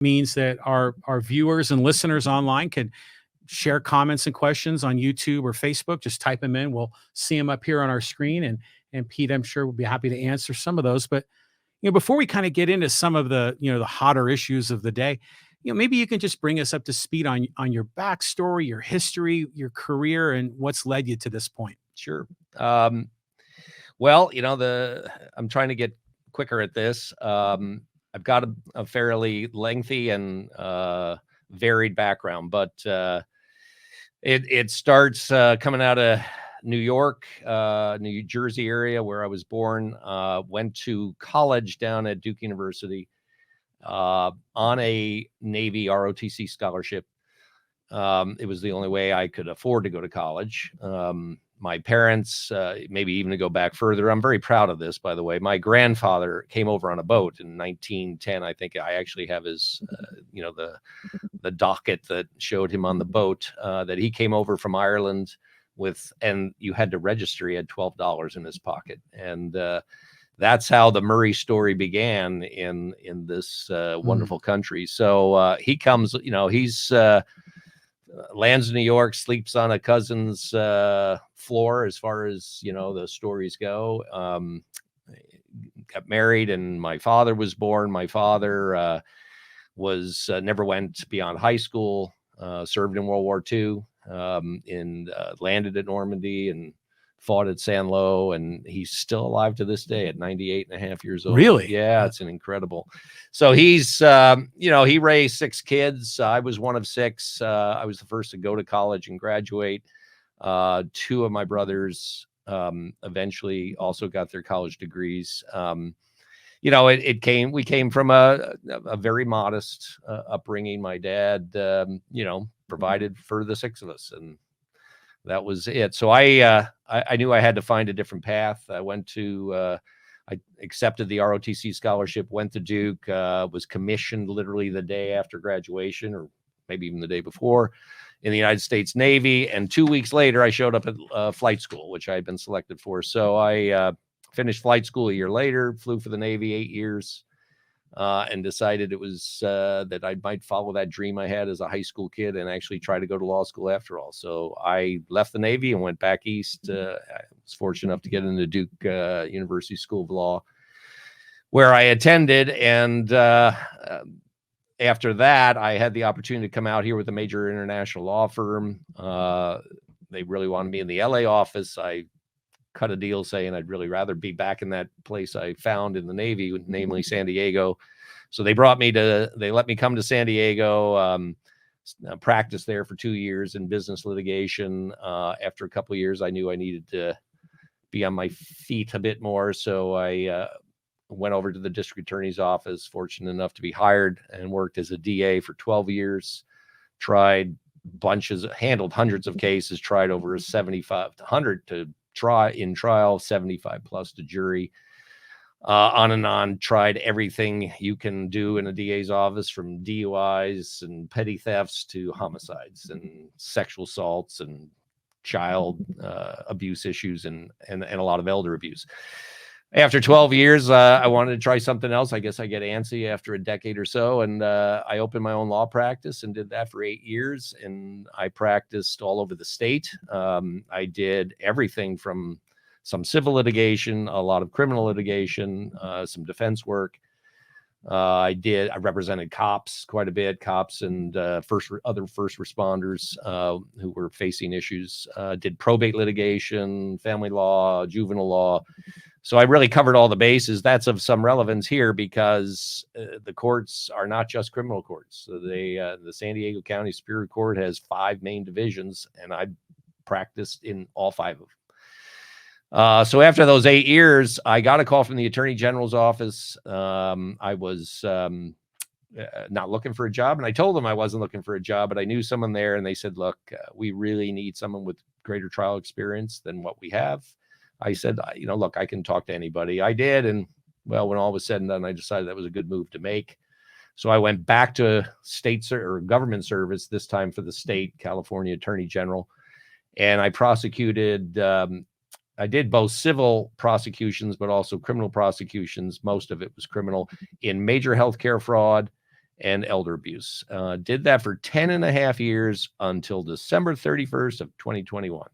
means that our viewers and listeners online can share comments and questions on YouTube or Facebook. Just type them in. We'll see them up here on our screen. And Pete, I'm sure, will be happy to answer some of those. But before we kind of get into some of the the hotter issues of the day, maybe you can just bring us up to speed on your backstory, your history, your career, and what's led you to this point. Sure. Well, I'm trying to get quicker at this. I've got a fairly lengthy and varied background, but it starts coming out of New York, New Jersey area where I was born. Went to college down at Duke University on a Navy ROTC scholarship. It was the only way I could afford to go to college. My parents, maybe even to go back further, I'm very proud of this, by the way. My grandfather came over on a boat in 1910. I think I actually have his, the docket that showed him on the boat, that he came over from Ireland with, and you had to register. He had $12 in his pocket. And that's how the Murray story began in this wonderful country. So he comes, he's lands in New York, sleeps on a cousin's floor, as far as the stories go. Got married, and my father was born. My father was never went beyond high school. Served in World War II. Landed at Normandy and fought at Saint-Lô, and he's still alive to this day at 98 and a half years old. Really? Yeah, it's an incredible. So he's, he raised 6 kids. I was one of 6. I was the first to go to college and graduate. 2 of my brothers eventually also got their college degrees. We came from a very modest upbringing. My dad, provided for the 6 of us, and that was it. So I knew I had to find a different path. I accepted the ROTC scholarship, went to Duke, was commissioned literally the day after graduation, or maybe even the day before, in the United States Navy. And 2 weeks later, I showed up at flight school, which I had been selected for. So I finished flight school a year later, flew for the Navy 8 years, and decided it was that I might follow that dream I had as a high school kid and actually try to go to law school after all. So I left the Navy and went back east. I was fortunate enough to get into Duke University School of Law, where I attended. And after that, I had the opportunity to come out here with a major international law firm. They really wanted me in the LA office. I cut a deal saying I'd really rather be back in that place I found in the Navy, namely San Diego. So they let me come to San Diego, practice there for 2 years in business litigation. After a couple of years, I knew I needed to be on my feet a bit more. So I went over to the district attorney's office, fortunate enough to be hired, and worked as a DA for 12 years, handled hundreds of cases, tried over 7,500 to in trial, 75 plus to jury, on and on. Tried everything you can do in a DA's office, from DUIs and petty thefts to homicides and sexual assaults and child abuse issues and a lot of elder abuse. After 12 years, I wanted to try something else. I guess I get antsy after a decade or so, and I opened my own law practice and did that for 8 years. And I practiced all over the state. I did everything from some civil litigation, a lot of criminal litigation, some defense work. I represented cops quite a bit, cops and other first responders who were facing issues. Did probate litigation, family law, juvenile law. So I really covered all the bases. That's of some relevance here because the courts are not just criminal courts. So the San Diego County Superior Court has 5 main divisions, and I practiced in all 5 of them. So after those 8 years, I got a call from the Attorney General's office. I was not looking for a job, and I told them I wasn't looking for a job, but I knew someone there, and they said, look, we really need someone with greater trial experience than what we have. I said, look, I can talk to anybody. I did. And well, when all was said and done, I decided that was a good move to make. So I went back to government service, this time for the state California Attorney General. And I prosecuted, I did both civil prosecutions, but also criminal prosecutions. Most of it was criminal, in major healthcare fraud and elder abuse. Did that for 10 and a half years until December 31st of 2021.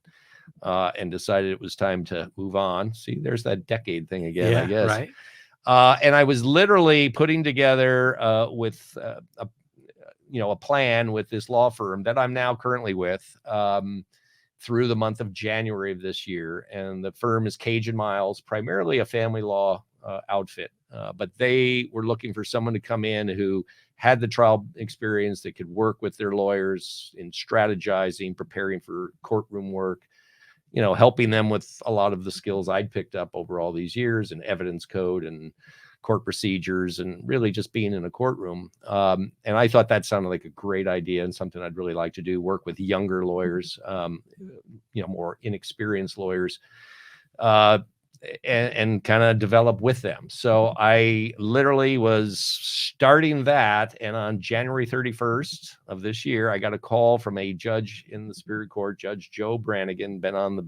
And decided it was time to move on. See, there's that decade thing again, I guess. Right. And I was literally putting together with a plan with this law firm that I'm now currently with through the month of January of this year. And the firm is Cage and Miles, primarily a family law outfit. But they were looking for someone to come in who had the trial experience, that could work with their lawyers in strategizing, preparing for courtroom work, helping them with a lot of the skills I'd picked up over all these years in evidence code and court procedures, and really just being in a courtroom. And I thought that sounded like a great idea and something I'd really like to do, work with younger lawyers, more inexperienced lawyers, and kind of develop with them. So I literally was starting that. And on January 31st of this year, I got a call from a judge in the Superior Court, Judge Joe Brannigan, been on the